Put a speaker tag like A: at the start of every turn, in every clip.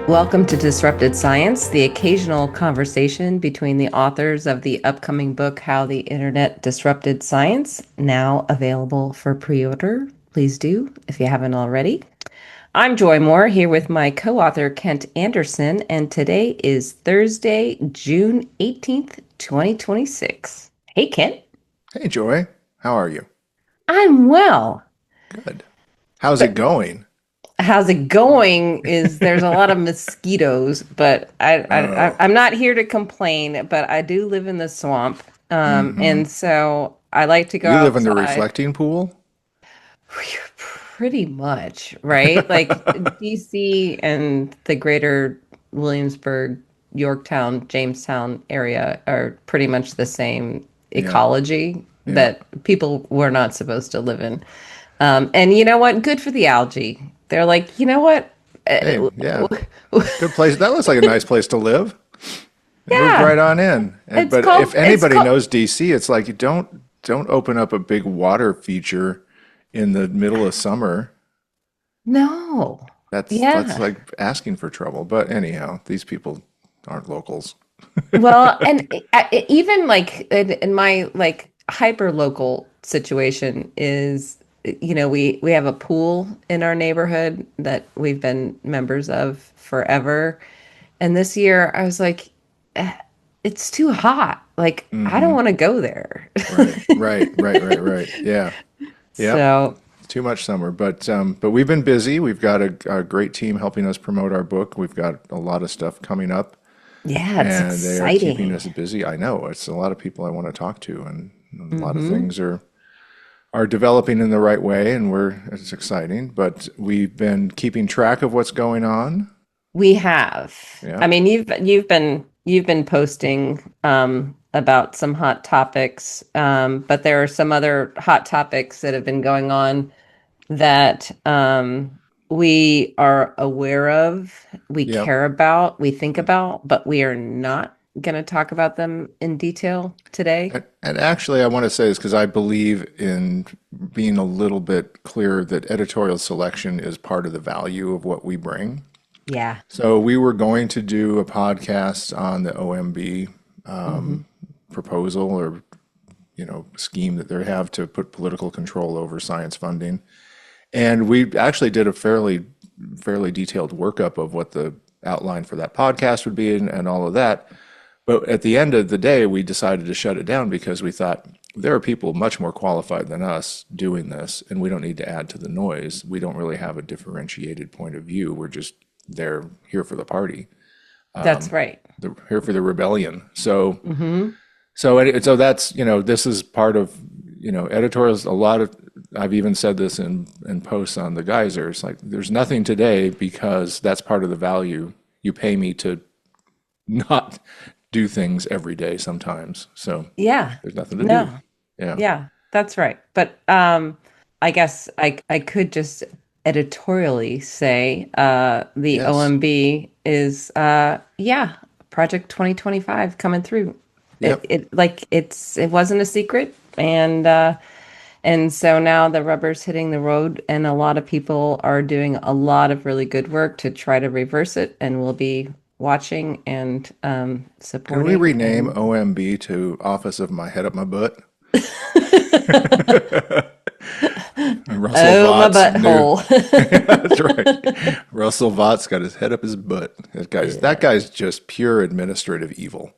A: Welcome to Disrupted Science, the occasional conversation between the authors of the upcoming book, How the Internet Disrupted Science, now available for pre-order. Please do, if you haven't already. I'm Joy Moore, here with my co-author, Kent Anderson, and today is Thursday, June 18th, 2026. Hey, Kent.
B: Hey, Joy. How are you?
A: I'm well.
B: Good. How's it
A: But
B: going?
A: how's it going is there's a lot of mosquitoes, but
B: Oh,
A: I'm not here to complain, but I do live in the swamp.
B: mm-hmm.
A: And so I like to go
B: You live in the
A: outside
B: reflecting pool?
A: pretty much, right? Like DC and the greater Williamsburg, Yorktown, Jamestown area are pretty much the same
B: Yeah,
A: ecology
B: yeah.
A: that people were not supposed to live in. And you know what? Good for the algae. They're like, you know what?
B: Hey, yeah. Good place. That looks like a nice place to live. They moved
A: Yeah,
B: right on in.
A: it's
B: But if
A: it's
B: anybody
A: called
B: knows DC, it's like you don't open up a big water feature in the middle of summer.
A: no.
B: That's
A: Yeah.
B: like asking for trouble. But anyhow, these people aren't locals.
A: Well, and even like in my like hyper local situation is, we have a pool in our neighborhood that we've been members of forever. And this year I was like, it's too hot. Like, I don't
B: Mm-hmm.
A: want to go there.
B: Right. Yeah. Yep.
A: So,
B: Too much summer, but we've been busy. We've got a great team helping us promote our book. We've got a lot of stuff coming up,
A: yeah, it's
B: and they are keeping
A: exciting.
B: us busy. I know it's a lot of people I want to talk to, and a lot of
A: Hmm.
B: things are developing in the right way, and it's exciting. But we've been keeping track of what's going on.
A: We have. I
B: Yeah,
A: mean, you've been posting about some hot topics, but there are some other hot topics that have been going on that we are aware of, we
B: yep.
A: care about, we think about, but we are not going to talk about them in detail today.
B: And actually, I want to say this because I believe in being a little bit clear that editorial selection is part of the value of what we bring.
A: Yeah.
B: So we were going to do a podcast on the OMB
A: Hmm.
B: proposal or scheme that they have to put political control over science funding, and we actually did a fairly detailed workup of what the outline for that podcast would be and all of that. But at the end of the day, we decided to shut it down because we thought there are people much more qualified than us doing this, and we don't need to add to the noise. We don't really have a differentiated point of view. We're just here for the party,
A: That's right.
B: here for the rebellion. So
A: Hmm.
B: so that's this is part of editorials. A lot of I've even said this in posts on the geysers. Like there's nothing today because that's part of the value. You pay me to not do things every day sometimes. So
A: Yeah.
B: there's nothing to do.
A: No.
B: Yeah.
A: Yeah, that's right. But I guess I could just editorially say the
B: Yes.
A: OMB is yeah, Project 2025 coming through. It
B: Yep.
A: it like it wasn't a secret, and so now the rubber's hitting the road, and a lot of people are doing a lot of really good work to try to reverse it, and we'll be watching and
B: Can we
A: supporting
B: rename
A: and
B: OMB to Office of My Head Up My Butt? Russell
A: oh, my
B: Vaught's new.
A: butthole.
B: That's right. Russell Vaught's got his head up his butt. That
A: Yeah.
B: guy's just pure administrative evil.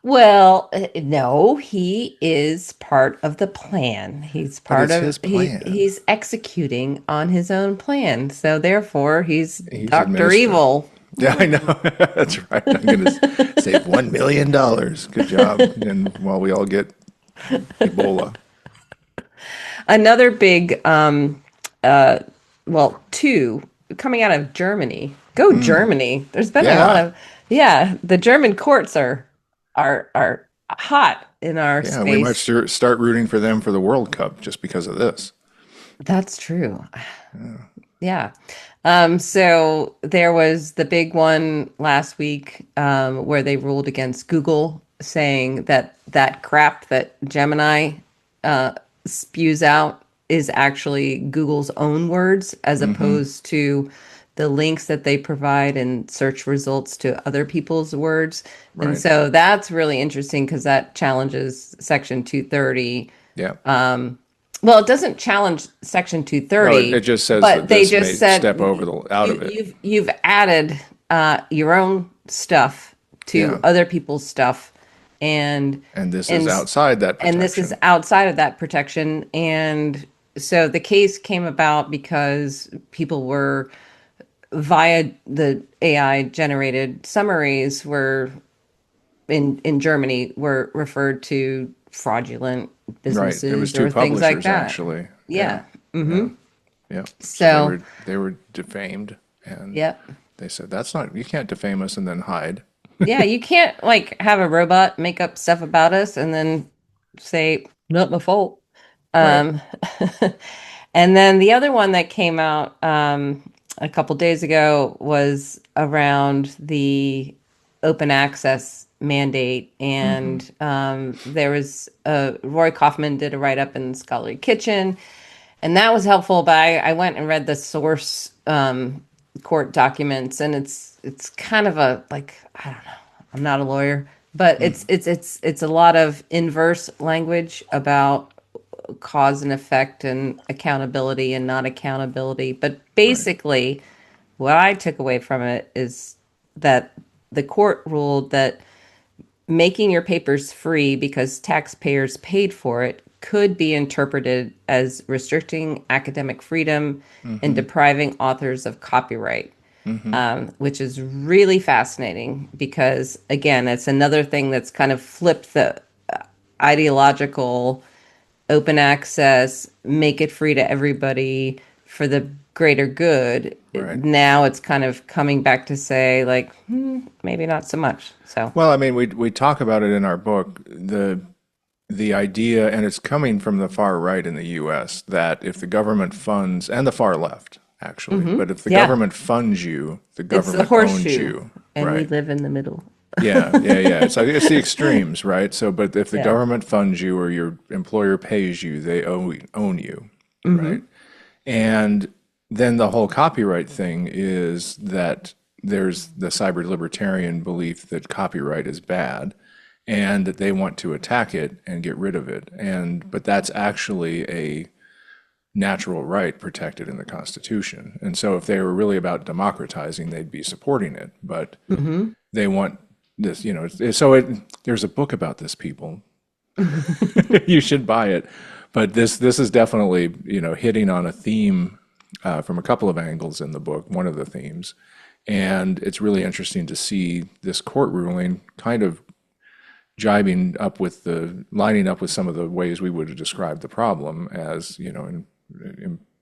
A: Well, no, he is part of the plan. He's
B: But
A: part
B: it's
A: of
B: his plan.
A: he's executing on his own plan. So therefore, he's
B: He's
A: Dr.
B: administrative.
A: Evil.
B: Yeah, I know. That's right. I'm gonna save $1 million. Good job. And while we all get Ebola.
A: Another big well, two coming out of Germany. Go Germany. There's been a lot
B: Yeah.
A: of yeah, the German courts are hot in our
B: Yeah. We might
A: space.
B: start rooting for them for the World Cup just because of this.
A: That's true. Yeah. So there was the big one last week where they ruled against Google, saying that that crap that Gemini spews out is actually Google's own words as opposed to the links that they provide in search results to other people's words. And
B: Right.
A: so that's really interesting because that challenges Section 230.
B: Yeah.
A: Well, it doesn't challenge Section
B: No, it
A: 230,
B: just says that
A: but they
B: this
A: just
B: may
A: said
B: step over the out of it.
A: you've added your own stuff to
B: Yeah.
A: other people's stuff, and
B: And this is
A: and
B: outside that
A: and this is
B: protection.
A: outside of that protection. And so the case came about because people were via the AI generated summaries were in Germany were referred to fraudulent
B: Right. It was
A: businesses
B: two
A: or things like
B: publishers
A: that.
B: actually. Yeah.
A: Yeah.
B: Yeah. Yeah. So
A: So,
B: they were defamed, and
A: yep.
B: they said that's not, you can't defame us and then hide.
A: Yeah, you can't like have a robot make up stuff about us and then say, not my fault.
B: Right.
A: Um, and then the other one that came out a couple days ago was around the open access mandate.
B: Mm-hmm.
A: And there was Roy Kaufman did a write up in Scholarly Kitchen, and that was helpful. But I went and read the source court documents, and it's kind of a like I don't know. I'm not a lawyer, but it's a lot of inverse language about cause and effect and accountability and not accountability. But
B: Right.
A: basically, what I took away from it is that the court ruled that making your papers free because taxpayers paid for it could be interpreted as restricting academic freedom and
B: Mm-hmm.
A: depriving authors of copyright,
B: Mm-hmm.
A: which is really fascinating because, again, it's another thing that's kind of flipped the ideological open access, make it free to everybody for the greater good.
B: Right.
A: Now it's kind of coming back to say, like, maybe not so much. So,
B: Well, I mean, we talk about it in our book, the idea, and it's coming from the far right in the US, that if the government funds, and the far left, actually, but if the
A: yeah,
B: government funds you, the
A: it's the
B: government owns
A: horseshoe,
B: you,
A: and we
B: right?
A: live in the middle.
B: Yeah, yeah, yeah. It's like it's the extremes, right? So, but if the
A: Yeah.
B: government funds you or your employer pays you, they own you, right? And then the whole copyright thing is that there's the cyber libertarian belief that copyright is bad and that they want to attack it and get rid of it. And but that's actually a natural right protected in the Constitution. And so if they were really about democratizing, they'd be supporting it. But they want this, there's a book about this, people. You should buy it. But this is definitely, hitting on a theme from a couple of angles in the book, one of the themes. And it's really interesting to see this court ruling kind of lining up with some of the ways we would have described the problem as,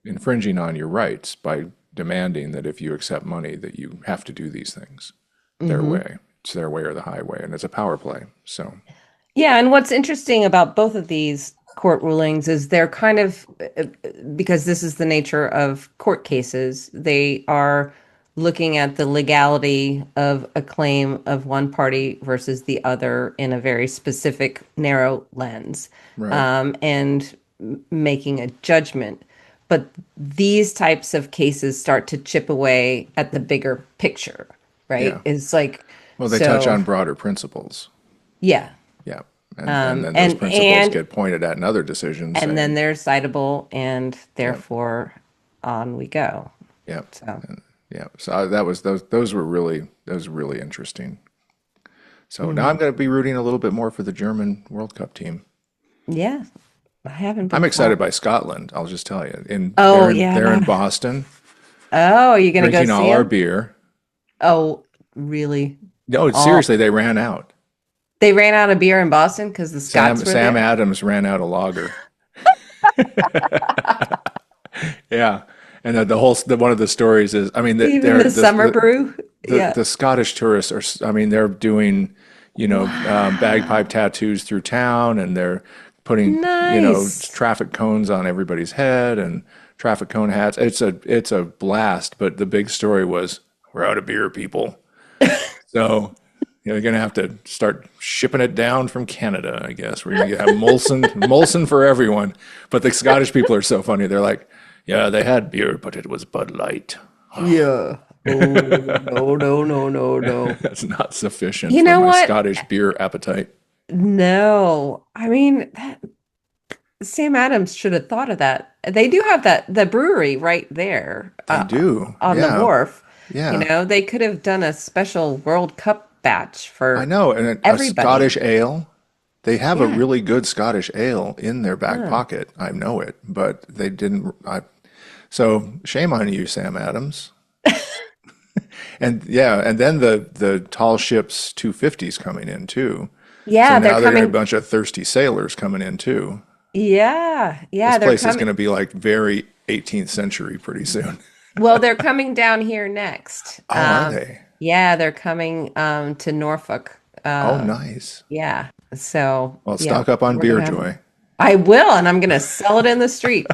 B: infringing on your rights by demanding that if you accept money, that you have to do these things their way. It's their way or the highway, and it's a power play. So,
A: Yeah, and what's interesting about both of these court rulings is they're kind of because this is the nature of court cases, they are looking at the legality of a claim of one party versus the other in a very specific, narrow lens,
B: right.
A: and making a judgment. But these types of cases start to chip away at the bigger picture, right?
B: Yeah.
A: It's like,
B: Well, they touch
A: so
B: on broader principles.
A: yeah.
B: Yeah. And then those
A: And
B: principles get pointed at in other decisions
A: and then
B: saying,
A: they're citable, and
B: yeah,
A: therefore on we go.
B: yeah,
A: So
B: yeah. So those were really interesting. So now I'm going to be rooting a little bit more for the German World Cup team.
A: yeah, I haven't
B: I'm
A: been
B: excited
A: following.
B: by Scotland. I'll just tell you.
A: Oh yeah,
B: They're in
A: that.
B: Boston,
A: Oh, are you gonna go
B: drinking
A: see
B: all our
A: him?
B: beer.
A: Oh, really?
B: No,
A: All
B: seriously, they ran out.
A: they ran out of beer in Boston because the Scots were
B: Sam
A: there.
B: Adams ran out of lager. Yeah, and one of the stories is, I mean,
A: Even
B: they're
A: the summer brew. Yeah.
B: the Scottish tourists are, I mean, they're doing, bagpipe
A: Wow.
B: tattoos through town, and they're putting,
A: Nice.
B: traffic cones on everybody's head and traffic cone hats. It's a blast. But the big story was, we're out of beer, people. So, you're going to have to start shipping it down from Canada, I guess. We're going to have Molson for everyone. But the Scottish people are so funny. They're like, yeah, they had beer, but it was Bud Light.
A: Yeah. Oh, no, no, no, no, no.
B: That's not sufficient
A: You
B: for
A: know
B: my
A: what?
B: Scottish beer appetite.
A: No. I mean, Sam Adams should have thought of that. They do have the brewery right there
B: They do.
A: on the
B: Yeah.
A: wharf. You
B: Yeah.
A: know, they could have done a special World Cup batch
B: I
A: for
B: know. And a
A: everybody.
B: Scottish ale. They have a
A: Yeah.
B: really good Scottish ale in their back
A: Huh.
B: pocket. I know it, but they didn't. So shame on you, Sam Adams. And yeah, and then the tall ships 250s coming in too. So
A: Yeah, they're
B: now they're gonna have a
A: coming.
B: bunch of thirsty sailors coming in too.
A: Yeah,
B: This
A: yeah, they're
B: place is
A: coming.
B: gonna be like very 18th century pretty soon.
A: Well, they're coming down here next.
B: Oh, are they?
A: Yeah, they're coming to Norfolk.
B: Oh, nice.
A: Yeah. So,
B: Well,
A: yeah,
B: stock up on
A: we're
B: beer,
A: gonna have
B: Joy.
A: I will, and I'm gonna sell it in the street.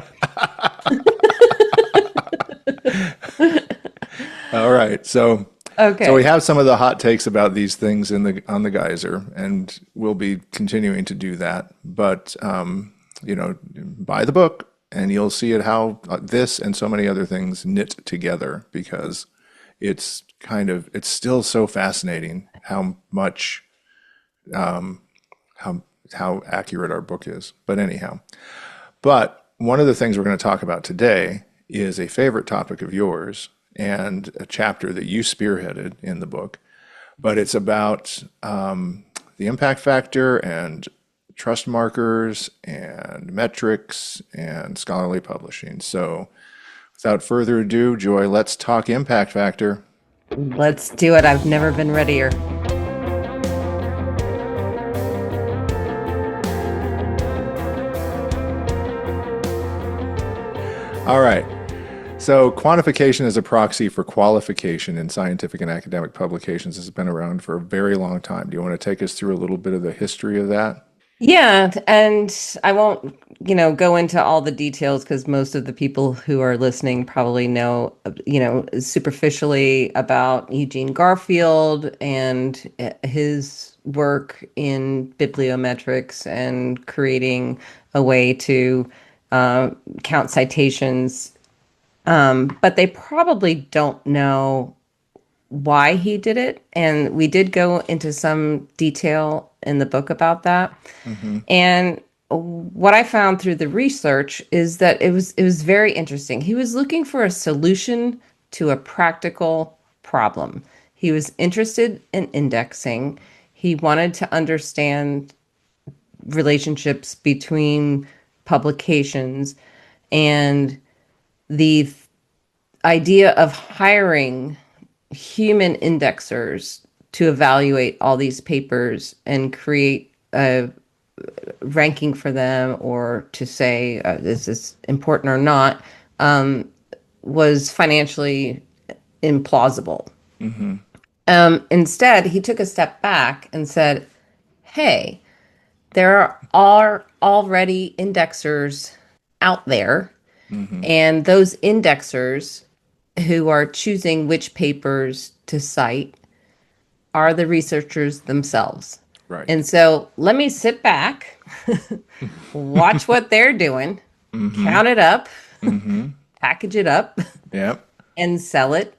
B: All right. So we
A: Okay.
B: have some of the hot takes about these things in the on the geyser, and we'll be continuing to do that. But buy the book, and you'll see it how this and so many other things knit together because it's still so fascinating how much how how accurate our book is. But anyhow, but one of the things we're going to talk about today is a favorite topic of yours and a chapter that you spearheaded in the book. But it's about the impact factor and trust markers and metrics and scholarly publishing. So without further ado, Joy, let's talk impact factor.
A: Let's do it. I've never been readier.
B: All right. So, quantification as a proxy for qualification in scientific and academic publications has been around for a very long time. Do you want to take us through a little bit of the history of that?
A: Yeah, and I won't, go into all the details because most of the people who are listening probably know, superficially about Eugene Garfield and his work in bibliometrics and creating a way to uh, count citations. But they probably don't know why he did it. And we did go into some detail in the book about that.
B: Hmm.
A: And what I found through the research is that it was very interesting. He was looking for a solution to a practical problem. He was interested in indexing. He wanted to understand relationships between publications and the idea of hiring human indexers to evaluate all these papers and create a ranking for them or to say is this important or not was financially implausible.
B: Hmm.
A: Instead, he took a step back and said, hey, there are already indexers out there,
B: Hmm.
A: and those indexers who are choosing which papers to cite are the researchers themselves.
B: Right.
A: And so let me sit back, watch what they're doing,
B: Hmm.
A: count it up,
B: Hmm.
A: package it up,
B: Yep.
A: and sell it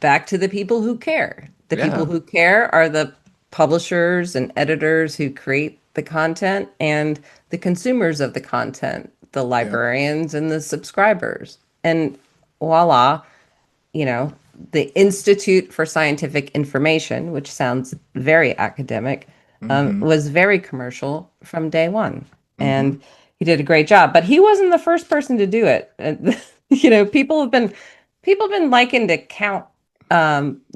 A: back to the people who care. The people
B: Yeah.
A: who care are the publishers and editors who create the content and the consumers of the content, the
B: Yep.
A: librarians and the subscribers. And voila, you know, the Institute for Scientific Information, which sounds very academic,
B: Hmm.
A: was very commercial from day one.
B: Hmm.
A: And he did a great job. But he wasn't the first person to do it. And, people have been liking to count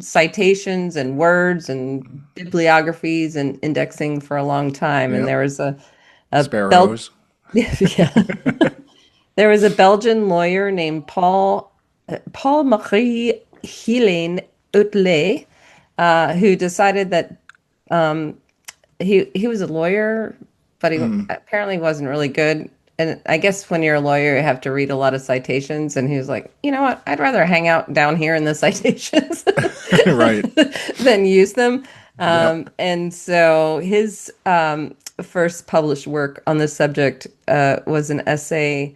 A: citations and words and bibliographies and indexing for a long time. And
B: Yep.
A: there was a
B: Sparrows.
A: yeah, there was a Belgian lawyer named Paul Marie Helene Utley, who decided that he was a lawyer, but he
B: Mm.
A: apparently wasn't really good. And I guess when you're a lawyer, you have to read a lot of citations. And he was like, you know what? I'd rather hang out down here in the citations
B: Right.
A: than use them.
B: Yep.
A: And so his first published work on this subject was an essay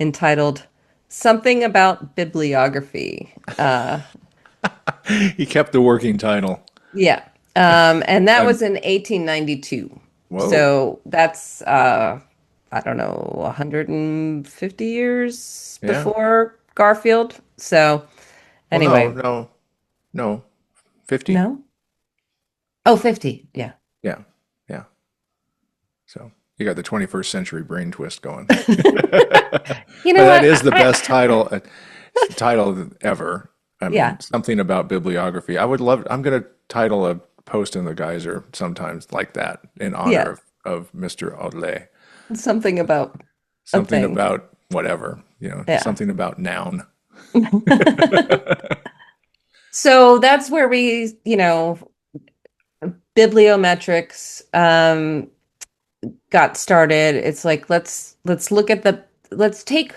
A: entitled "Something About Bibliography."
B: He kept the working title.
A: Yeah. And that
B: I'm,
A: was in 1892.
B: whoa.
A: So that's I don't know, 150 years
B: Yeah.
A: before Garfield. So
B: Well, no,
A: anyway,
B: no, no. 50.
A: no? Oh, 50. Yeah.
B: Yeah. Yeah. So you got the 21st century brain twist going.
A: You
B: But
A: know
B: that
A: what?
B: is the best title ever. I
A: Yeah.
B: mean, something about bibliography. I'm going to title a post in the Geyser sometimes like that in honor
A: Yeah.
B: of Mr. Audley.
A: Something about a
B: Something
A: thing.
B: about whatever,
A: Yeah.
B: something about noun.
A: So that's where we, bibliometrics got started. It's like let's look at let's take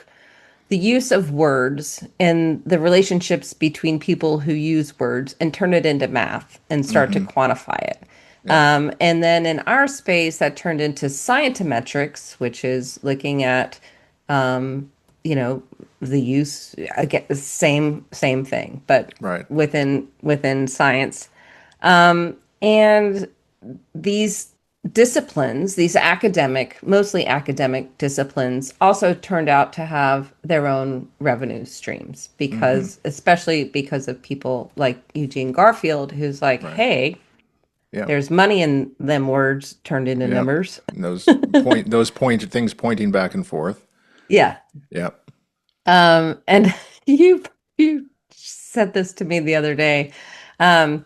A: the use of words and the relationships between people who use words and turn it into math and start to
B: Hmm.
A: quantify it.
B: Yeah,
A: And then in our space, that turned into scientometrics, which is looking at, you know, the use, again, same thing, but
B: right,
A: within science. And these disciplines, these mostly academic disciplines, also turned out to have their own revenue streams
B: hmm,
A: especially because of people like Eugene Garfield, who's like,
B: right.
A: hey,
B: Yeah,
A: there's money in them words turned into
B: yep.
A: numbers.
B: And those pointed things pointing back and forth.
A: Yeah.
B: Yep.
A: And you said this to me the other day. Um,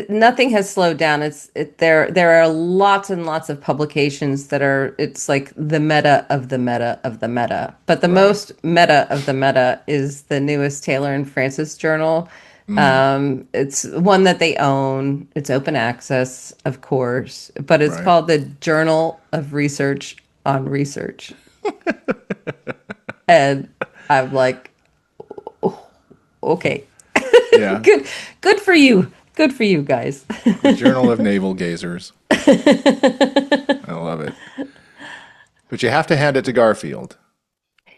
A: Nothing has slowed down. There are lots and lots of publications that are it's like the meta of the meta of the meta. But the
B: Right.
A: most meta of the meta is the newest Taylor and Francis journal.
B: Mm,
A: It's one that they own. It's open access, of course, but it's
B: right.
A: called the Journal of Research on Research. And I'm like, "Oh, okay,
B: Yeah.
A: good, good for you, good for you guys."
B: The Journal of Navel Gazers. I love it. But you have to hand it to Garfield.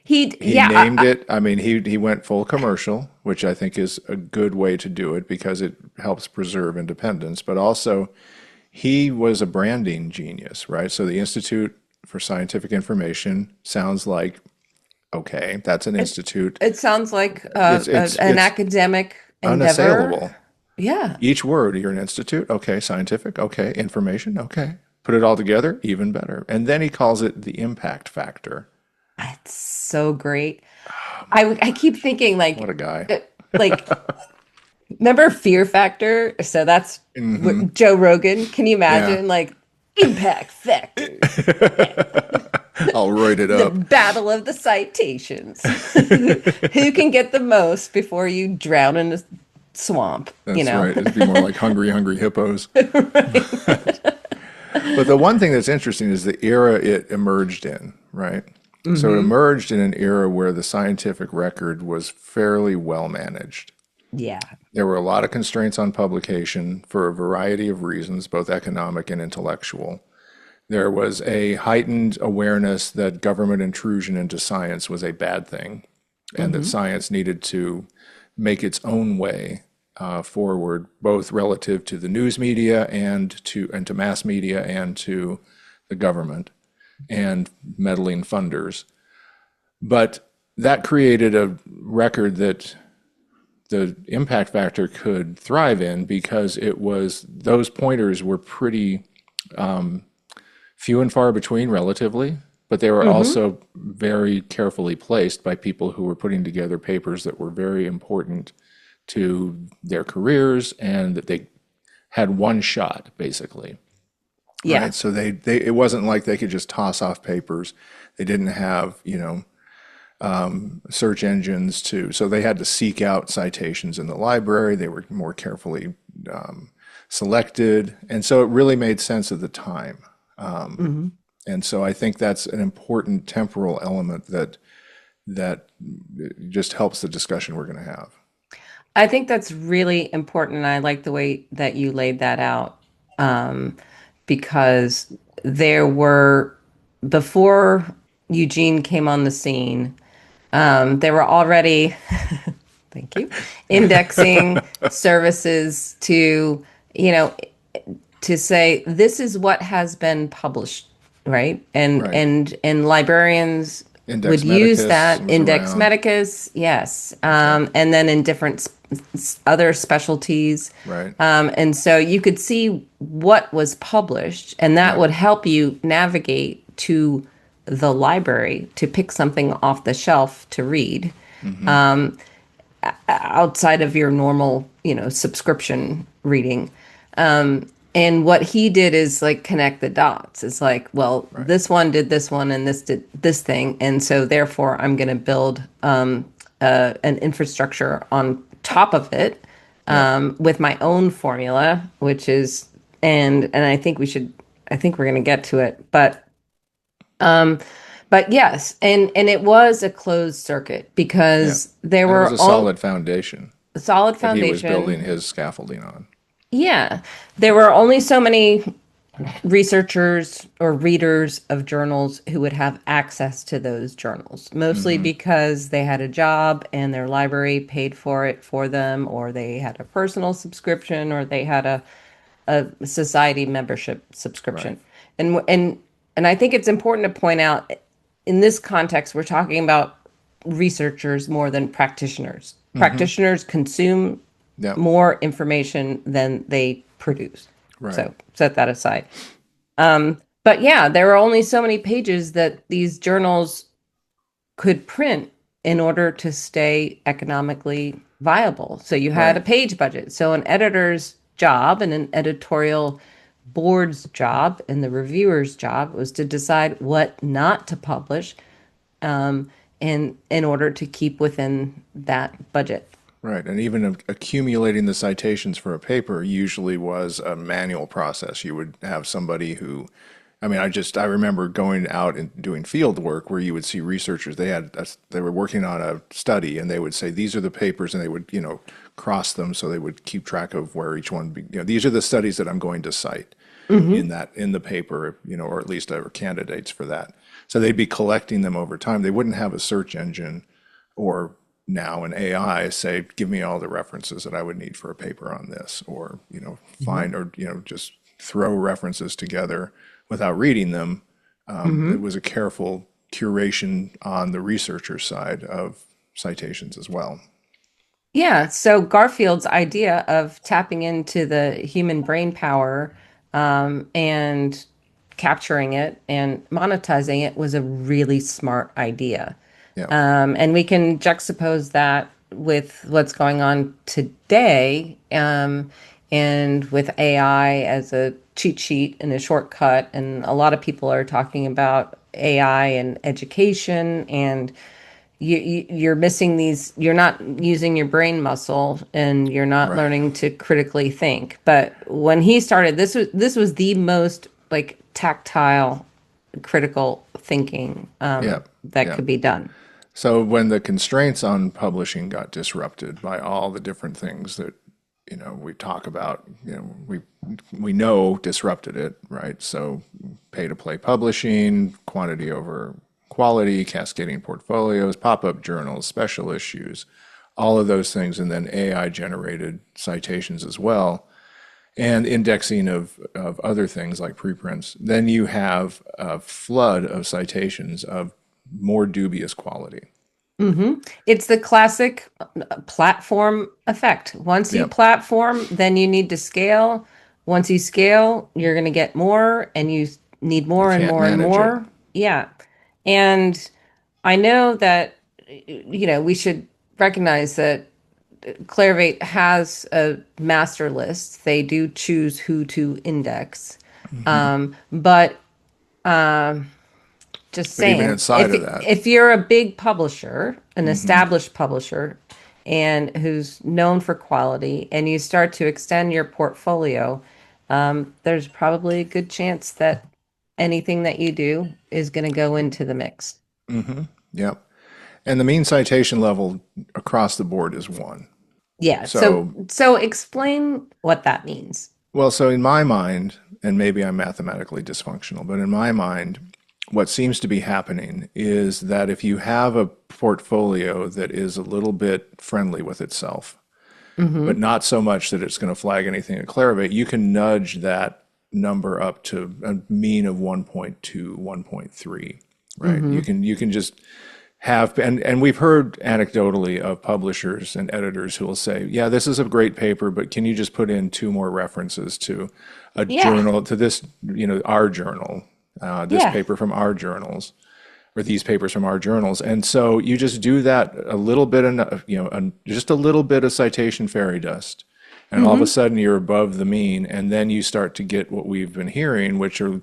B: He
A: Yeah,
B: named it. I mean, he went full commercial, which I think is a good way to do it because it helps preserve independence. But also, he was a branding genius, right? So the Institute for Scientific Information sounds like okay, that's an
A: it,
B: institute.
A: it sounds like an
B: It's
A: academic endeavor.
B: unassailable.
A: Yeah,
B: Each word, you're an institute, okay, scientific, okay, information, okay. Put it all together, even better. And then he calls it the impact factor.
A: it's so great.
B: Oh my
A: I keep
B: gosh,
A: thinking
B: what a guy.
A: uh, like remember Fear Factor? So that's
B: Hmm.
A: Joe Rogan. Can you
B: Yeah.
A: imagine like impact factors?
B: I'll write it
A: The
B: up.
A: battle of the citations. Who can get the most before you drown in a swamp, you
B: That's
A: know?
B: right. It'd be more like hungry, hungry hippos.
A: Right.
B: But the one thing that's interesting is the era it emerged in, right? So it
A: Hmm.
B: emerged in an era where the scientific record was fairly well managed.
A: Yeah.
B: There were a lot of constraints on publication for a variety of reasons, both economic and intellectual. There was a heightened awareness that government intrusion into science was a bad thing, and that
A: Hmm.
B: science needed to make its own way forward, both relative to the news media and to mass media and to the government and meddling funders. But that created a record that the impact factor could thrive in because those pointers were pretty few and far between relatively, but they were
A: Hmm.
B: also very carefully placed by people who were putting together papers that were very important to their careers and that they had one shot basically,
A: Yeah.
B: right? So it wasn't like they could just toss off papers. They didn't have, search engines so they had to seek out citations in the library. They were more carefully selected. And so it really made sense at the time.
A: Hmm.
B: And so I think that's an important temporal element that just helps the discussion we're going to have.
A: I think that's really important. I like the way that you laid that out, um, because there were, before Eugene came on the scene, there were already, thank you, indexing services to, you know, to say this is what has been published, right?
B: Right.
A: And librarians
B: Index
A: would use
B: Medicus
A: that
B: was
A: index
B: around.
A: medicus, yes,
B: Yep.
A: and then in different other specialties,
B: Right.
A: and so you could see what was published, and that
B: Right.
A: would help you navigate to the library to pick something off the shelf to read
B: Mm-hmm.
A: outside of your normal, subscription reading. And what he did is like connect the dots. It's like, well,
B: Right.
A: this one did this one and this did this thing. And so therefore I'm going to build an infrastructure on top of it
B: Yep.
A: with my own formula, which is, and I think we're going to get to it, but yes, and it was a closed circuit
B: Yeah.
A: because there
B: And it was
A: were
B: a
A: all
B: solid foundation
A: solid
B: that he was building
A: foundation.
B: his scaffolding on.
A: Yeah, there were only so many researchers or readers of journals who would have access to those journals, mostly
B: Mm-hmm.
A: because they had a job and their library paid for it for them, or they had a personal subscription, or they had a society membership
B: Right.
A: subscription. And I think it's important to point out in this context, we're talking about researchers more than practitioners.
B: Mm-hmm.
A: Practitioners consume
B: Yep.
A: more information than they produce.
B: Right.
A: So set that aside. But yeah, there are only so many pages that these journals could print in order to stay economically viable. So you had
B: Right.
A: a page budget. So an editor's job and an editorial board's job and the reviewer's job was to decide what not to publish in order to keep within that budget.
B: Right. And even accumulating the citations for a paper usually was a manual process. You would have somebody who, I remember going out and doing field work where you would see researchers, they were working on a study and they would say, these are the papers, and they would, cross them so they would keep track of where each one, these are the studies that I'm going to cite in the paper, or at least are candidates for that. So they'd be collecting them over time. They wouldn't have a search engine or now an AI say, give me all the references that I would need for a paper on this, or, find, or, just throw references together without reading them. It was a careful curation on the researcher side of citations as well.
A: Yeah, so Garfield's idea of tapping into the human brain power and capturing it and monetizing it was a really smart idea.
B: Yeah.
A: And we can juxtapose that with what's going on today, and with AI as a cheat sheet and a shortcut. And a lot of people are talking about AI and education, and you're missing these, you're not using your brain muscle and you're not
B: Right.
A: learning to critically think. But when he started, this was the most like tactile critical thinking
B: Yeah.
A: that
B: Yeah.
A: could be done.
B: So when the constraints on publishing got disrupted by all the different things that we talk about, we know disrupted it, right? So pay to play publishing, quantity over quality, cascading portfolios, pop-up journals, special issues, all of those things, and then AI generated citations as well, and indexing of other things like preprints. Then you have a flood of citations of more dubious quality.
A: It's the classic platform effect. Once you
B: Yep.
A: platform, then you need to scale. Once you scale, you're going to get more and you need
B: You
A: more and
B: can't
A: more and
B: manage it.
A: more. Yeah. And I know that, we should recognize that Clarivate has a master list. They do choose who to index. But just
B: But even
A: saying,
B: inside of that,
A: if you're a big publisher, an established publisher, and who's known for quality, and you start to extend your portfolio, there's probably a good chance that anything that you do is going to go into the mix.
B: yep. And the mean citation level across the board is one.
A: Yeah. So
B: So,
A: so explain what that means.
B: well, so in my mind, and maybe I'm mathematically dysfunctional, but in my mind, what seems to be happening is that if you have a portfolio that is a little bit friendly with itself, but
A: Mm-hmm.
B: not so much that it's going to flag anything at Clarivate, you can nudge that number up to a mean of 1.2, 1.3, right?
A: Mm-hmm.
B: You can just have, and we've heard anecdotally of publishers and editors who will say, yeah, this is a great paper, but can you just put in two more references to a
A: Yeah.
B: journal, to this, our journal, this
A: Yeah.
B: paper from our journals, or these papers from our journals. And so you just do that a little bit, just a little bit of citation fairy dust. And all of a
A: Mm-hmm.
B: sudden you're above the mean. And then you start to get what we've been hearing, which are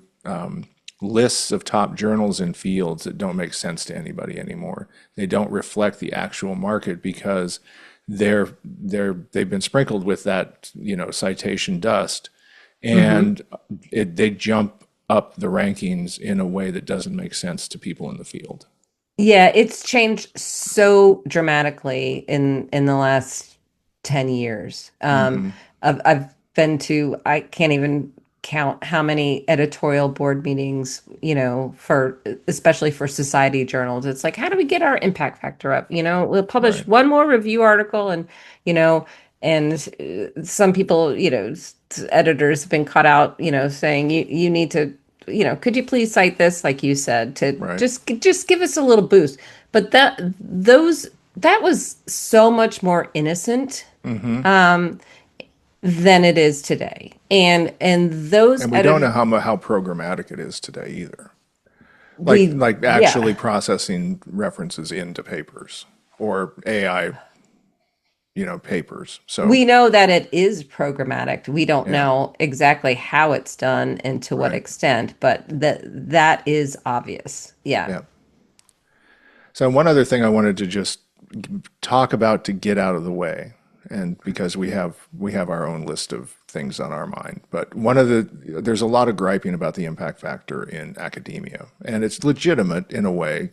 B: lists of top journals in fields that don't make sense to anybody anymore. They don't reflect the actual market because they've been sprinkled with that, citation dust.
A: Mm-hmm.
B: And they jump up the rankings in a way that doesn't make sense to people in the field.
A: Yeah, it's changed so dramatically in the last 10 years.
B: Hmm.
A: I've been to, I can't even count how many editorial board meetings, for especially for society journals. It's like, how do we get our impact factor up? We'll publish
B: Right.
A: one more review article you know, and some people, editors have been caught out, saying you need to, could you please cite this, like you said, to
B: Right.
A: just give us a little boost. But that was so much more innocent
B: Hmm.
A: than it is today. And those
B: And we don't know
A: editors,
B: how programmatic it is today either. Like
A: yeah,
B: actually processing references into papers or AI, papers. So
A: we know that it is programmatic. We don't
B: yeah,
A: know exactly how it's done and to what
B: right.
A: extent, but that is obvious. Yeah.
B: Yeah. So one other thing I wanted to just talk about to get out of the way, and because we have our own list of things on our mind, but there's a lot of griping about the impact factor in academia, and it's legitimate in a way.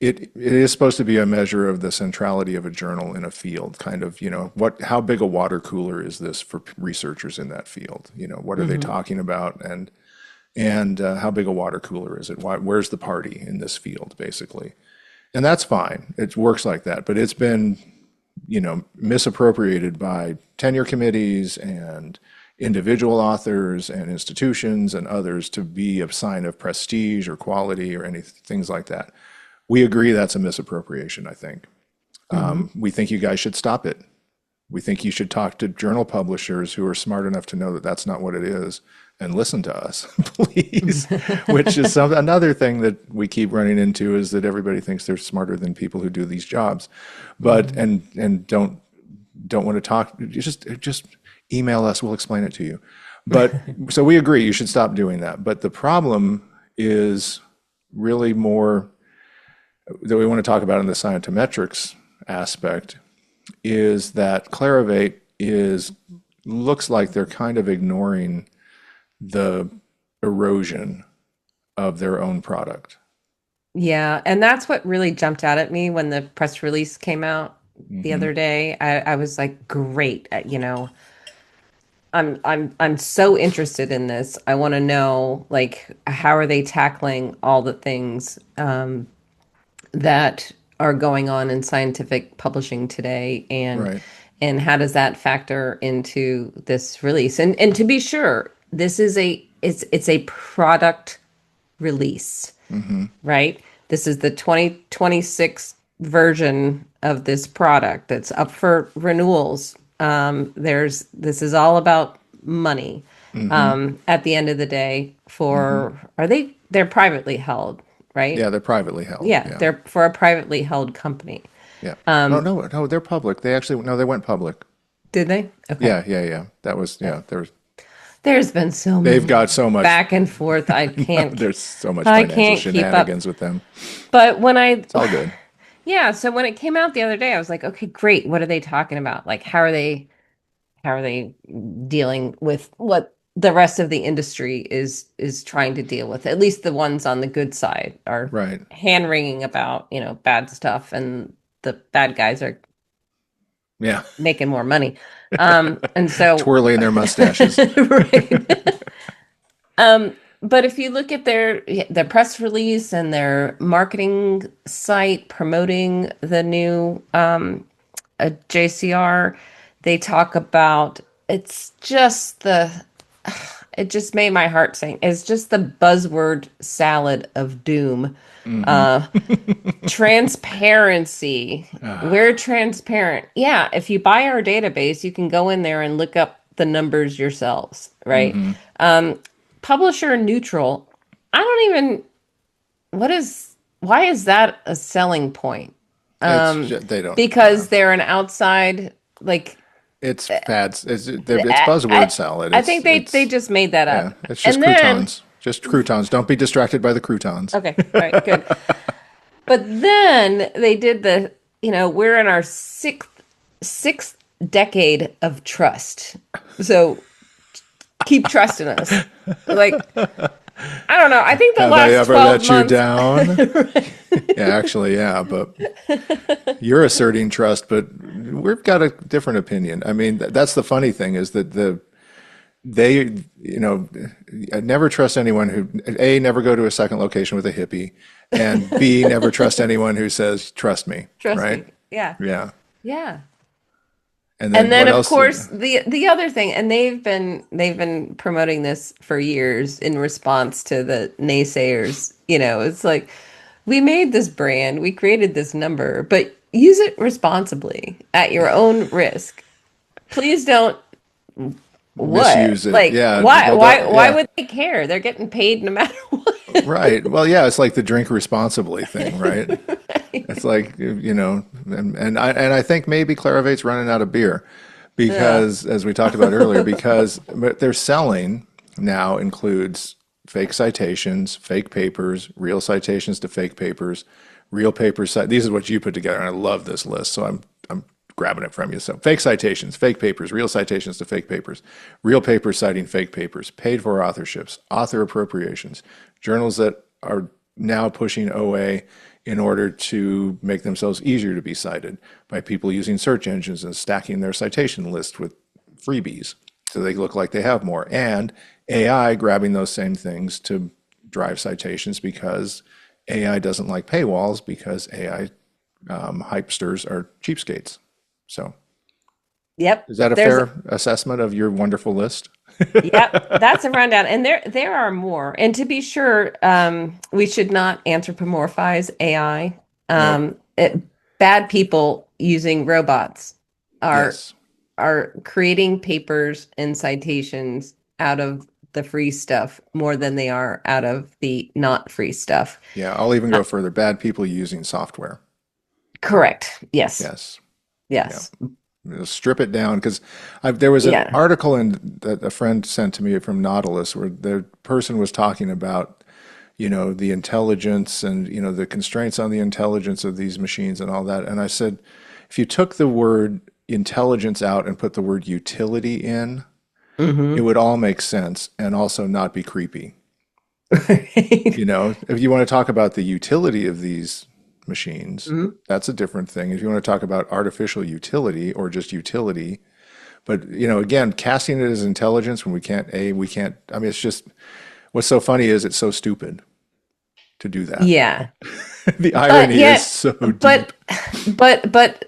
B: It is supposed to be a measure of the centrality of a journal in a field, kind of, how big a water cooler is this for researchers in that field? What are they
A: Hmm.
B: talking about, and how big a water cooler is it? Where's the party in this field, basically? And that's fine. It works like that, but it's been, misappropriated by tenure committees and individual authors and institutions and others to be a sign of prestige or quality or any things like that. We agree that's a misappropriation, I think.
A: Hmm.
B: We think you guys should stop it. We think you should talk to journal publishers who are smart enough to know that that's not what it is and listen to us, please. Which is another thing that we keep running into is that everybody thinks they're smarter than people who do these jobs, but
A: Hmm.
B: and don't want to talk. Just email us. We'll explain it to you. But so we agree you should stop doing that. But the problem is really more that we want to talk about in the scientometrics aspect is that Clarivate looks like they're kind of ignoring the erosion of their own product.
A: Yeah, and that's what really jumped out at me when the press release came out the
B: Hmm.
A: other day. I was like, great, I'm so interested in this. I want to know, like, how are they tackling all the things that are going on in scientific publishing today,
B: Right.
A: and how does that factor into this release? And to be sure, this is it's a product release,
B: Hmm.
A: right? This is the 2026 version of this product that's up for renewals. This is all about money.
B: Hmm.
A: At the end of the day,
B: Hmm.
A: they're privately held, right?
B: Yeah, they're privately held.
A: Yeah,
B: Yeah.
A: they're for a privately held company.
B: Yeah. Oh no, no, they're public. They actually no, they went public.
A: Did they? Okay.
B: Yeah, yeah, yeah. That was
A: Yeah.
B: yeah.
A: There's been so
B: They've
A: many
B: got so much.
A: back and forth.
B: There's so much
A: I
B: financial
A: can't keep up.
B: shenanigans with them.
A: But when I
B: It's all good.
A: yeah, so when it came out the other day, I was like, okay, great. What are they talking about? Like, how are they dealing with what the rest of the industry is trying to deal with? At least the ones on the good side are
B: Right.
A: hand wringing about, bad stuff, and the bad guys are
B: Yeah.
A: making more money. And so
B: Twirling their mustaches.
A: right. but if you look at their press release and their marketing site promoting the new JCR, they talk about it's just the it just made my heart sing. It's just the buzzword salad of doom. Uh, transparency. We're transparent. Yeah, if you buy our database, you can go in there and look up the numbers yourselves, right?
B: Hmm.
A: Publisher neutral. I don't even, what is, why is that a selling point?
B: They don't, yeah.
A: Because they're an outside, like,
B: It's fads. It's
A: I,
B: buzzword
A: I,
B: salad.
A: I think they just made that
B: Yeah,
A: up.
B: it's just
A: And then,
B: croutons. Just croutons. Don't be distracted by the croutons.
A: okay, all right, good. But then they did we're in our sixth decade of trust. So keep trusting us. Like, I don't know. I think the
B: Have I
A: last
B: ever
A: 12
B: let you
A: months,
B: down? Yeah, actually, yeah, but you're asserting trust, but we've got a different opinion. I mean, that's the funny thing is that they, never trust anyone who, A, never go to a second location with a hippie, and B, never trust anyone who says, trust me,
A: trust me.
B: right?
A: Yeah.
B: Yeah.
A: Yeah.
B: And
A: And
B: then
A: then
B: what
A: of
B: else?
A: course the other thing, and they've been promoting this for years in response to the naysayers. It's like we made this brand, we created this number, but use it responsibly at your own risk. Please don't what?
B: Misuse it.
A: Like
B: Yeah.
A: why
B: Well,
A: why why
B: yeah.
A: would they care? They're getting paid no matter what.
B: Right. Well, yeah, it's like the drink responsibly thing, right? It's like, and I think maybe Clarivate's running out of beer
A: Ugh.
B: because, as we talked about earlier, because what they're selling now includes fake citations, fake papers, real citations to fake papers, real papers. These is what you put together, and I love this list, so I'm grabbing it from you. So fake citations, fake papers, real citations to fake papers, real papers citing fake papers, paid for authorships, author appropriations, journals that are now pushing OA in order to make themselves easier to be cited by people using search engines and stacking their citation list with freebies so they look like they have more. And AI grabbing those same things to drive citations because AI doesn't like paywalls because AI hypesters are cheapskates. So,
A: Yep.
B: is that a
A: There's
B: fair assessment of your wonderful list?
A: Yep, that's a rundown. And there are more. And to be sure, we should not anthropomorphize AI.
B: Nope.
A: Bad people using robots are
B: Yes.
A: are creating papers and citations out of the free stuff more than they are out of the not free stuff.
B: Yeah, I'll even go further. Bad people using software.
A: Correct. Yes.
B: Yes. Yeah.
A: Yes.
B: Strip it down because there was an
A: Yeah.
B: article that a friend sent to me from Nautilus where the person was talking about, the intelligence and, the constraints on the intelligence of these machines and all that. And I said, if you took the word intelligence out and put the word utility in, it
A: Hmm.
B: would all make sense and also not be creepy.
A: Right.
B: If you want to talk about the utility of these machines,
A: Mhm.
B: that's a different thing. If you want to talk about artificial utility or just utility, but again, casting it as intelligence when we can't. I mean, it's just what's so funny is it's so stupid to do that.
A: Yeah.
B: The
A: But
B: irony is
A: yet,
B: so deep.
A: but but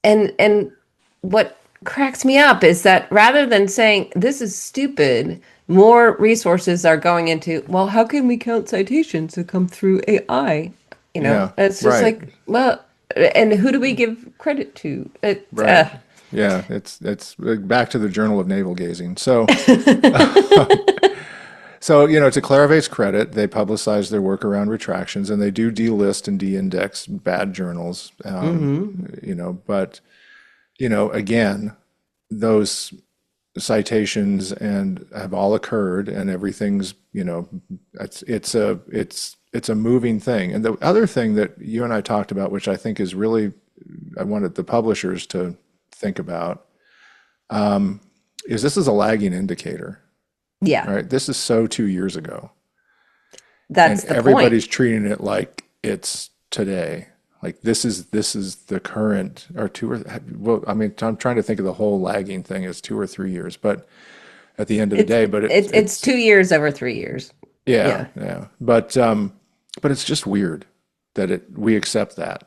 A: and what cracks me up is that rather than saying this is stupid, more resources are going into, well, how can we count citations that come through AI?
B: Yeah,
A: It's just
B: right,
A: like, well, and who do we give credit to?
B: right. Yeah, it's back to the Journal of Navel Gazing. So, to Clarivate's credit, they publicize their work around retractions and they do delist and de-index bad journals.
A: Hmm.
B: But, again, those citations and have all occurred and everything's, it's a moving thing. And the other thing that you and I talked about, which I think is really, I wanted the publishers to think about, is this is a lagging indicator,
A: Yeah,
B: right? This is so 2 years ago. And
A: that's the point.
B: everybody's treating it like it's today. Like this is the current or two or well, I mean, I'm trying to think of the whole lagging thing as 2 or 3 years, but at the end of the day. But
A: It's 2 years over 3 years.
B: yeah,
A: Yeah.
B: yeah. But it's just weird that we accept that.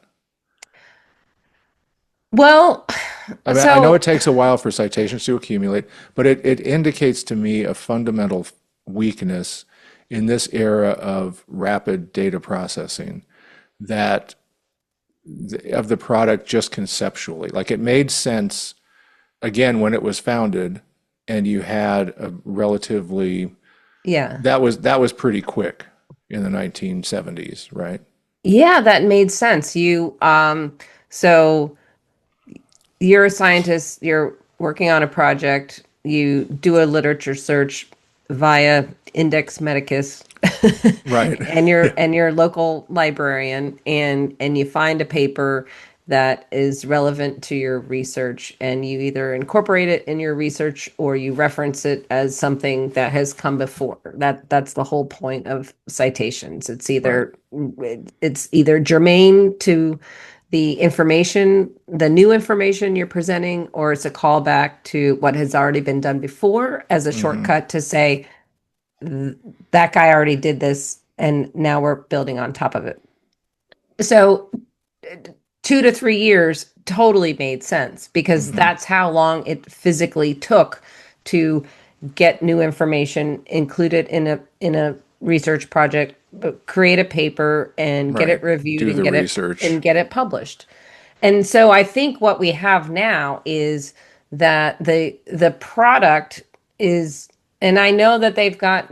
A: Well,
B: I mean, I know
A: so
B: it takes a while for citations to accumulate, but it indicates to me a fundamental weakness in this era of rapid data processing that of the product just conceptually. Like it made sense again when it was founded and you had a relatively
A: yeah.
B: that was pretty quick in the 1970s, right?
A: Yeah, that made sense. So you're a scientist, you're working on a project, you do a literature search via Index Medicus
B: Right.
A: and
B: Yeah.
A: your local librarian, and you find a paper that is relevant to your research, and you either incorporate it in your research or you reference it as something that has come before. That's the whole point of citations.
B: Right.
A: It's either germane to the information, the new information you're presenting, or it's a callback to what has already been done before as a
B: Hmm.
A: shortcut to say that guy already did this and now we're building on top of it. So 2 to 3 years totally made sense because
B: Hmm.
A: that's how long it physically took to get new information included in a research project, but create a paper and get
B: Right.
A: it reviewed
B: Do
A: and
B: the research.
A: get it published. And so I think what we have now is that the product is, and I know that they've got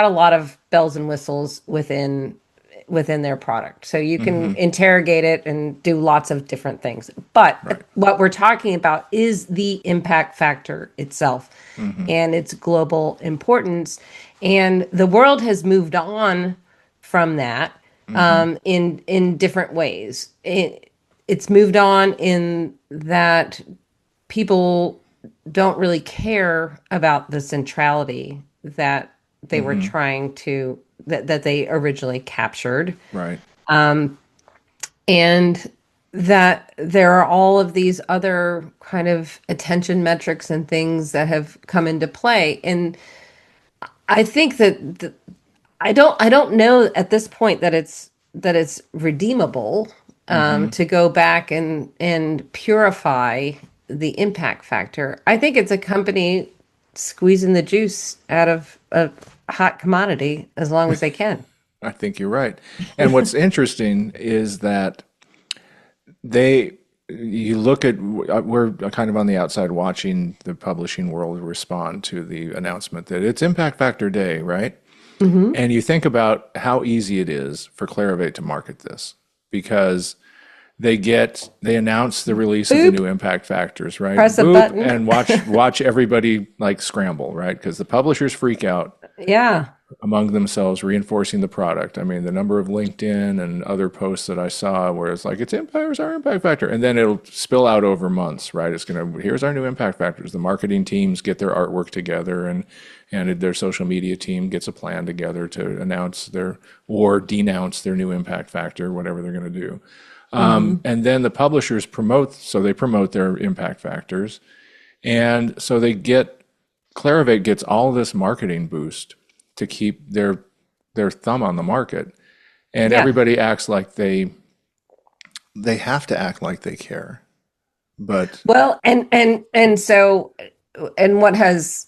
A: a lot of bells and whistles within their product. So you can
B: Hmm.
A: interrogate it and do lots of different things. But
B: Right.
A: what we're talking about is the impact factor itself
B: Hmm.
A: and its global importance. And the world has moved on from that
B: Hmm.
A: in different ways. It's moved on in that people don't really care about the centrality that they were
B: Hmm.
A: trying to that they originally captured,
B: Right.
A: and that there are all of these other kind of attention metrics and things that have come into play. And I think that I don't know at this point that it's redeemable
B: Hmm.
A: to go back and purify the impact factor. I think it's a company squeezing the juice out of a hot commodity as long as they can.
B: I think you're right. And what's interesting is that they, you look at, we're kind of on the outside watching the publishing world respond to the announcement that it's Impact Factor Day, right?
A: Hmm.
B: And you think about how easy it is for Clarivate to market this because they announce the release of the
A: Boop,
B: new impact factors, right?
A: press a
B: Boop,
A: button.
B: and watch everybody like scramble, right? Because the publishers freak out
A: Yeah.
B: among themselves, reinforcing the product. I mean, the number of LinkedIn and other posts that I saw where it's like, it's our impact factor. And then it'll spill out over months, right? It's going to, here's our new impact factors. The marketing teams get their artwork together and their social media team gets a plan together to announce or denounce their new impact factor, whatever they're going to do.
A: Hmm.
B: And then the publishers so they promote their impact factors. And so Clarivate gets all this marketing boost to keep their thumb on the market. And
A: Yeah.
B: everybody acts like they have to act like they care. But
A: Well, and so and what has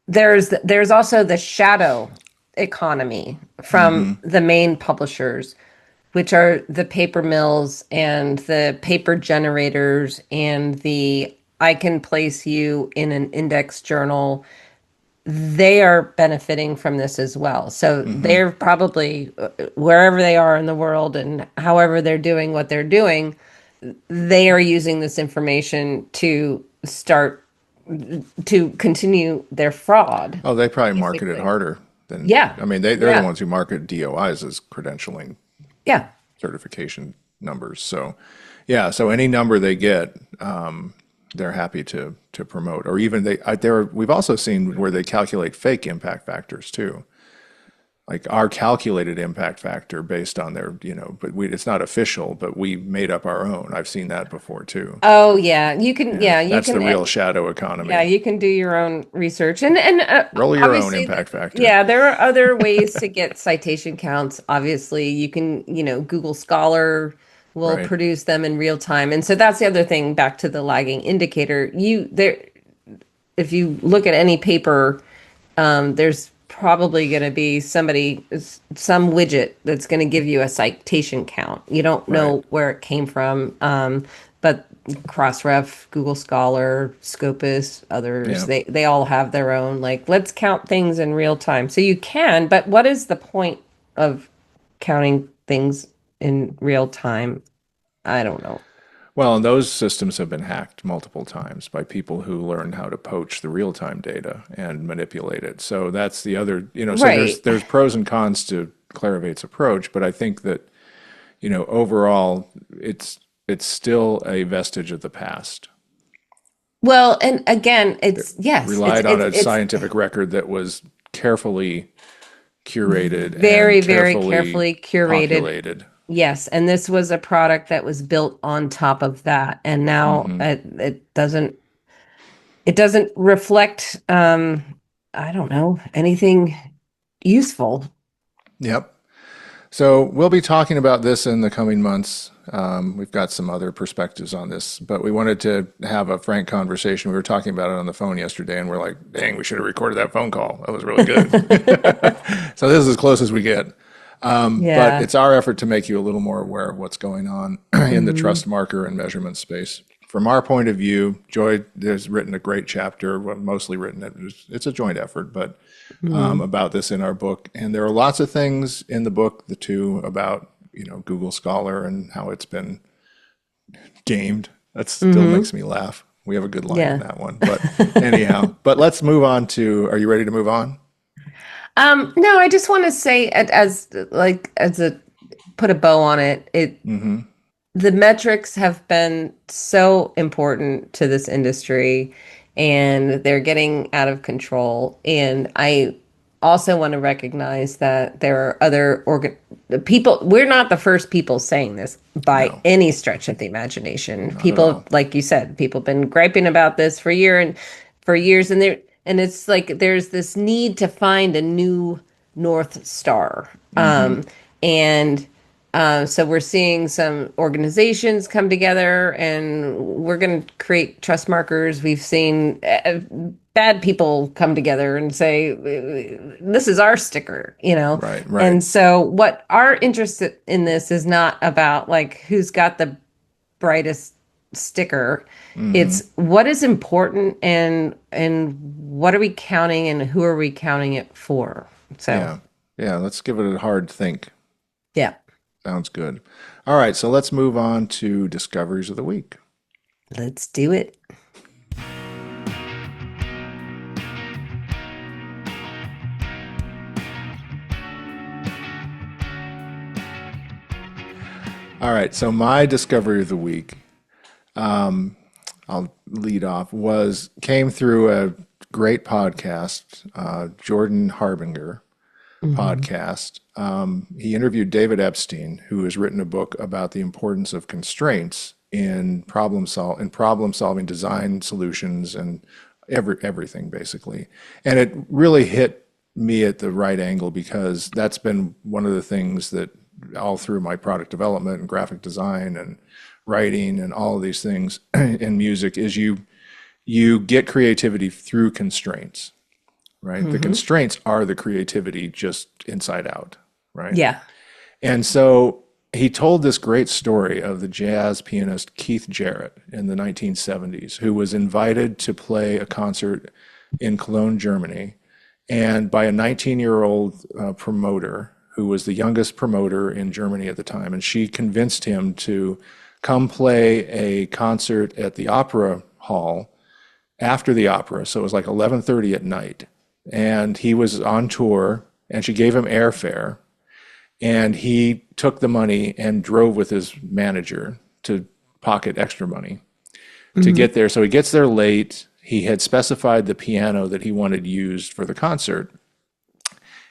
A: there's also the shadow economy from
B: mhm,
A: the main publishers, which are the paper mills and the paper generators and the I can place you in an index journal. They are benefiting from this as well. So
B: mhm,
A: they're probably wherever they are in the world and however they're doing what they're doing, they are using this information to continue their fraud,
B: oh, they probably market it
A: basically.
B: harder than,
A: Yeah.
B: I mean, they're the
A: Yeah.
B: ones who market DOIs as credentialing
A: Yeah.
B: certification numbers. So, yeah, so any number they get, they're happy to promote. Or even we've also seen where they calculate fake impact factors too. like our calculated impact factor based on their, but it's not official, but we made up our own. I've seen that before too.
A: Oh yeah, you can.
B: Yeah,
A: Yeah, you
B: that's the
A: can.
B: real shadow
A: Yeah,
B: economy.
A: you can do your own research, and
B: Roll your own
A: obviously,
B: impact factor.
A: yeah, there are other ways to get citation counts. Obviously, you can, Google Scholar will
B: Right.
A: produce them in real time, and so that's the other thing. Back to the lagging indicator, if you look at any paper, there's probably going to be some widget that's going to give you a citation count. You don't
B: Right.
A: know where it came from, but Crossref, Google Scholar, Scopus, others,
B: Yeah.
A: they all have their own, like, let's count things in real time. So you can, but what is the point of counting things in real time? I don't know.
B: Well, and those systems have been hacked multiple times by people who learned how to poach the real-time data and manipulate it. So that's the other, so there's
A: Right.
B: there's pros and cons to Clarivate's approach, but I think that, overall it's still a vestige of the past.
A: Well, and again, yes,
B: Relied on a scientific record that was carefully curated and
A: very, very
B: carefully
A: carefully curated.
B: populated.
A: Yes, and this was a product that was built on top of that, and now it doesn't reflect I don't know, anything useful.
B: Yep. So we'll be talking about this in the coming months. We've got some other perspectives on this, but we wanted to have a frank conversation. We were talking about it on the phone yesterday, and we're like, dang, we should have recorded that phone call. That was really good. So this is as close as we get. But
A: Yeah.
B: it's our effort to make you a little more aware of what's going on in the
A: Hmm.
B: trust marker and measurement space. From our point of view, Joy has written a great chapter, well, mostly written it's a joint effort, but
A: Hmm.
B: about this in our book. And there are lots of things in the book, the two, about Google Scholar and how it's been gamed. That still
A: Hmm.
B: makes me laugh. We have a good line in
A: Yeah.
B: that one. But anyhow, but let's move on to, are you ready to move on?
A: No, I just want to say, as a put a bow on it,
B: Mm-hmm.
A: the metrics have been so important to this industry, and they're getting out of control. And I also want to recognize that there are other people. We're not the first people saying this by
B: No,
A: any stretch of the imagination.
B: not at
A: People,
B: all.
A: like you said, people have been griping about this for years, and it's like there's this need to find a new North Star.
B: Mm-hmm.
A: And so we're seeing some organizations come together, and we're going to create trust markers. We've seen bad people come together and say, this is our sticker,
B: Right, right.
A: And so what our interest in this is not about like who's got the brightest sticker.
B: Mm-hmm.
A: It's what is important, and what are we counting, and who are we counting it for? So,
B: Yeah. Yeah, let's give it a hard think.
A: yeah,
B: Sounds good. All right, so let's move on to discoveries of the week.
A: let's do it.
B: All right, so my discovery of the week, I'll lead off, came through a great podcast, Jordan Harbinger
A: Hmm.
B: podcast. He interviewed David Epstein, who has written a book about the importance of constraints in problem solving design solutions and everything basically. And it really hit me at the right angle because that's been one of the things that all through my product development and graphic design and writing and all of these things in music is you get creativity through constraints, right? The
A: Hmm.
B: constraints are the creativity just inside out, right?
A: Yeah.
B: And so he told this great story of the jazz pianist Keith Jarrett in the 1970s, who was invited to play a concert in Cologne, Germany, and by a 19-year-old promoter who was the youngest promoter in Germany at the time. And she convinced him to come play a concert at the opera hall after the opera. So it was like 11:30 at night. And he was on tour, and she gave him airfare. And he took the money and drove with his manager to pocket extra money to
A: Hmm.
B: get there. So he gets there late. He had specified the piano that he wanted used for the concert.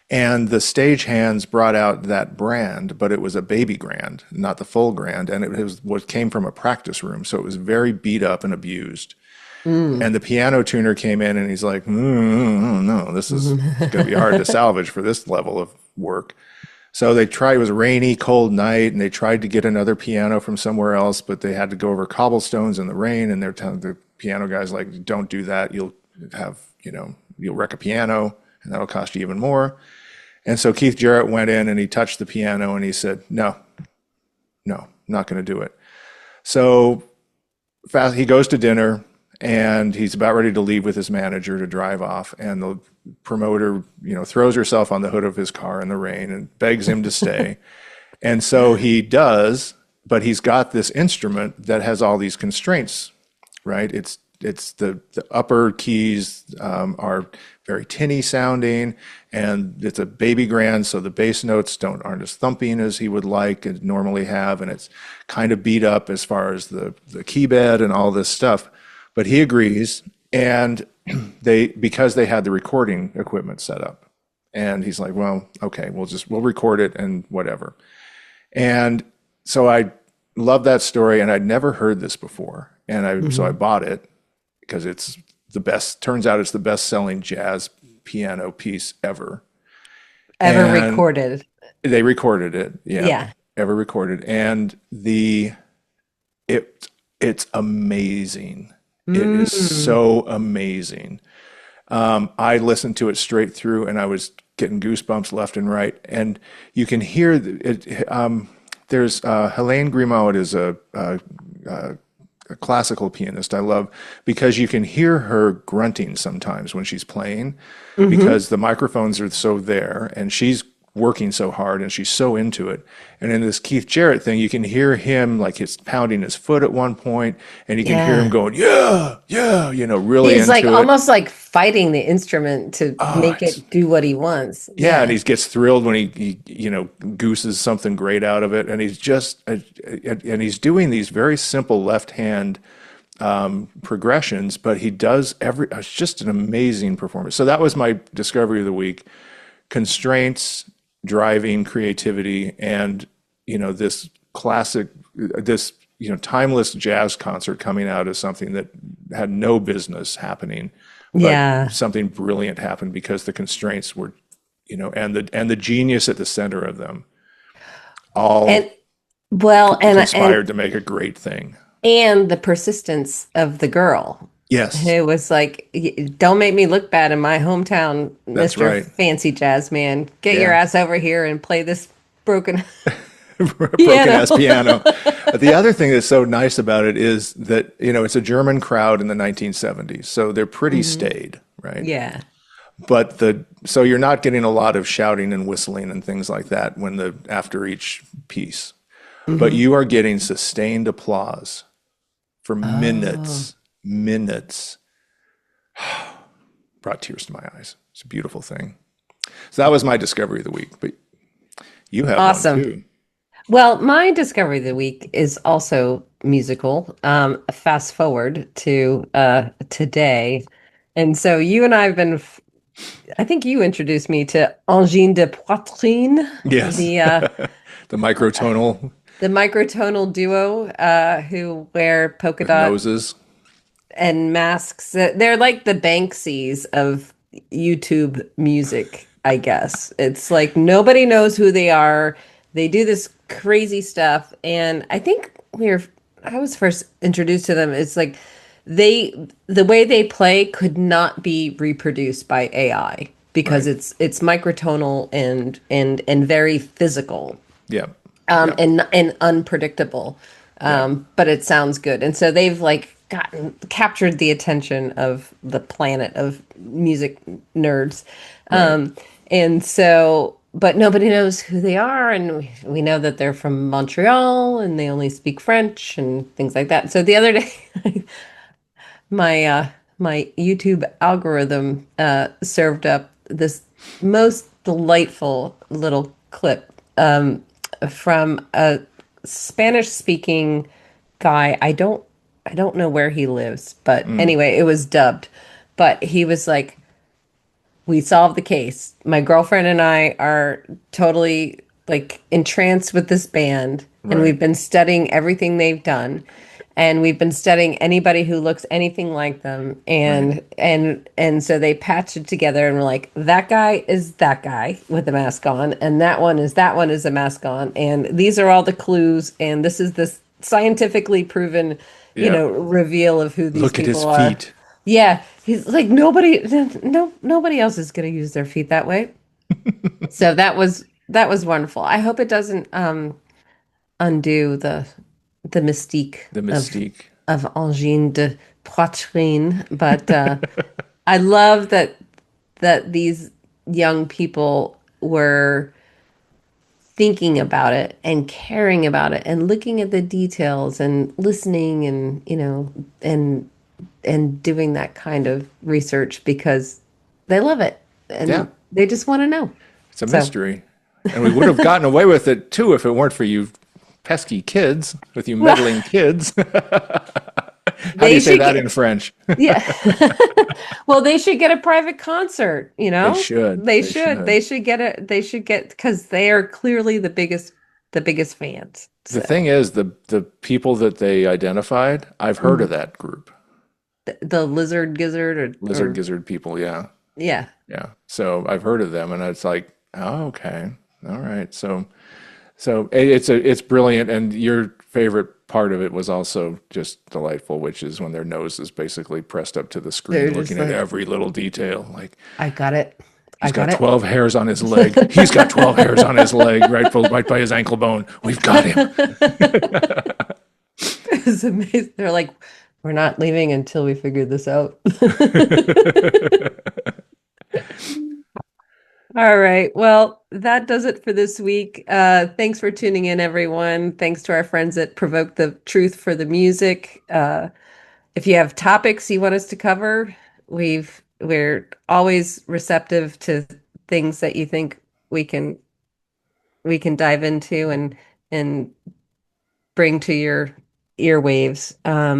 B: And the stagehands brought out that brand, but it was a baby grand, not the full grand. And it was what came from a practice room. So it was very beat up and abused.
A: Mm.
B: And the piano tuner came in and he's like, no, this is going to be hard to salvage for this level of work. So they tried, it was a rainy, cold night, and they tried to get another piano from somewhere else, but they had to go over cobblestones in the rain. And they're telling the piano guys, like, don't do that. You'll have, you'll wreck a piano and that'll cost you even more. And so Keith Jarrett went in and he touched the piano and he said, no, I'm not going to do it. So fast, he goes to dinner and he's about ready to leave with his manager to drive off. And the promoter, throws herself on the hood of his car in the rain and begs him to stay. And so he does, but he's got this instrument that has all these constraints, right? It's the upper keys are very tinny sounding, and it's a baby grand, so the bass notes aren't as thumping as he would like and normally have, and it's kind of beat up as far as the key bed and all this stuff. But he agrees, and because they had the recording equipment set up, and he's like, well, okay, we'll record it and whatever. And so I love that story, and I'd never heard this before, and so I bought it because it's the best. Turns out it's the best-selling jazz piano piece ever.
A: Ever
B: And
A: recorded.
B: they recorded it, yeah,
A: Yeah.
B: ever recorded, and it's amazing. It is so amazing. I listened to it straight through, and I was getting goosebumps left and right. And you can hear it. There's Helene Grimaud is a classical pianist I love because you can hear her grunting sometimes when she's playing because the microphones are so there, and she's working so hard and she's so into it. And in this Keith Jarrett thing, you can hear him like he's pounding his foot at one point, and you can hear him
A: Yeah.
B: going, yeah, yeah, really
A: He's like
B: into it.
A: almost like fighting the instrument to
B: Oh,
A: make it do what he wants.
B: yeah, and
A: Yeah.
B: he gets thrilled when he gooses something great out of it, and he's just and he's doing these very simple left hand progressions, but he does it's just an amazing performance. So that was my discovery of the week: constraints driving creativity, and this classic, this timeless jazz concert coming out as something that had no business happening, but
A: Yeah.
B: something brilliant happened because the constraints were, and the genius at the center of them all
A: And well,
B: conspired to make a great thing.
A: and the persistence of the girl
B: Yes,
A: who was like, Don't make me look bad in my hometown,
B: that's
A: Mr.
B: right.
A: Fancy Jazz Man. Get your
B: Yeah.
A: ass over here and play this broken
B: Broken
A: piano."
B: ass piano. The other thing that's so nice about it is that, it's a German crowd in the 1970s, so they're pretty staid, right?
A: Yeah.
B: But so you're not getting a lot of shouting and whistling and things like that after each piece, but
A: Hmm.
B: you are getting sustained applause for
A: Oh,
B: minutes. Brought tears to my eyes. It's a beautiful thing. So that was my discovery of the week, but you have one
A: awesome.
B: too.
A: Well, my discovery of the week is also musical. Fast forward to today. And so you and I have been, I think you introduced me to Angine de Poitrine,
B: Yes.
A: the
B: The microtonal
A: the microtonal duo who wear polka
B: with
A: dot
B: noses.
A: and masks. They're like the Banksies of YouTube music, I guess. It's like nobody knows who they are. They do this crazy stuff, and I think I was first introduced to them. It's like the way they play could not be reproduced by AI because
B: Right.
A: it's microtonal and very physical,
B: Yeah. Yeah.
A: and unpredictable.
B: Yeah.
A: But it sounds good. And so they've like captured the attention of the planet of music nerds.
B: Right.
A: And so, but nobody knows who they are. And we know that they're from Montreal and they only speak French and things like that. So the other day, my YouTube algorithm served up this most delightful little clip from a Spanish speaking guy. I don't know where he lives, but anyway, it was dubbed. But he was like, we solved the case. My girlfriend and I are totally like entranced with this band, and
B: Right.
A: we've been studying everything they've done. And we've been studying anybody who looks anything like them.
B: Right.
A: And so they patched it together and we're like, that guy is that guy with a mask on, and that one is a mask on. And these are all the clues, and this is this scientifically proven,
B: Yeah.
A: reveal of who these
B: Look at his
A: people are.
B: feet.
A: Yeah, he's like nobody else is going to use their feet that way. So that was wonderful. I hope it doesn't undo the mystique
B: The
A: of
B: mystique.
A: angine de poitrine, but I love that these young people were thinking about it and caring about it and looking at the details and listening and and doing that kind of research because they love it
B: Yeah.
A: and they just want to know.
B: It's a
A: So
B: mystery. And we would have gotten away with it too if it weren't for you pesky kids, with you meddling kids. How do
A: they
B: you say
A: should
B: that
A: get
B: in French?
A: yeah. Well, they should get a private concert,
B: They should.
A: They
B: They
A: should.
B: should.
A: They should get because they are clearly the biggest fans.
B: The
A: So
B: thing is, the people that they identified, I've heard of
A: mhm.
B: that group.
A: The lizard gizzard
B: Lizard
A: or
B: gizzard people, yeah.
A: yeah.
B: Yeah. So I've heard of them and it's like, oh, okay. All right. So it's brilliant, and your favorite part of it was also just delightful, which is when their nose is basically pressed up to the
A: They're
B: screen,
A: just
B: looking at
A: like,
B: every little detail. Like
A: I got it. I
B: he's got
A: got it.
B: 12 hairs on his leg. He's got 12 hairs on his leg, right by his ankle bone. We've got him.
A: It's amazing. They're like, we're not leaving until we figure this out. All right. Well, that does it for this week. Thanks for tuning in, everyone. Thanks to our friends at Provoke the Truth for the music. If you have topics you want us to cover, we're always receptive to things that you think we can we can dive into and bring to your earwaves.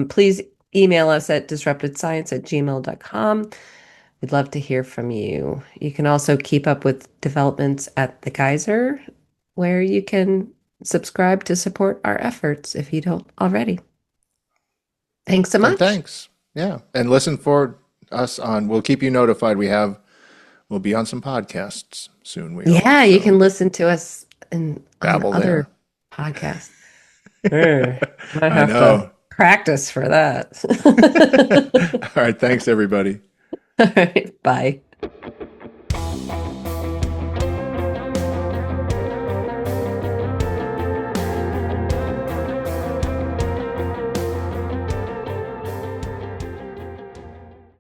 A: Please email us at disruptedscience@gmail.com. We'd love to hear from you. You can also keep up with developments at the Geyser, where you can subscribe to support our efforts if you don't already. Thanks so
B: And
A: much.
B: thanks. Yeah. And listen for us we'll keep you notified. We'll be on some podcasts soon, we hope.
A: Yeah, you
B: So
A: can listen to us on
B: babble
A: other
B: there.
A: podcasts. Might
B: I
A: have to
B: know.
A: practice for that.
B: All right. Thanks, everybody.
A: All right, bye.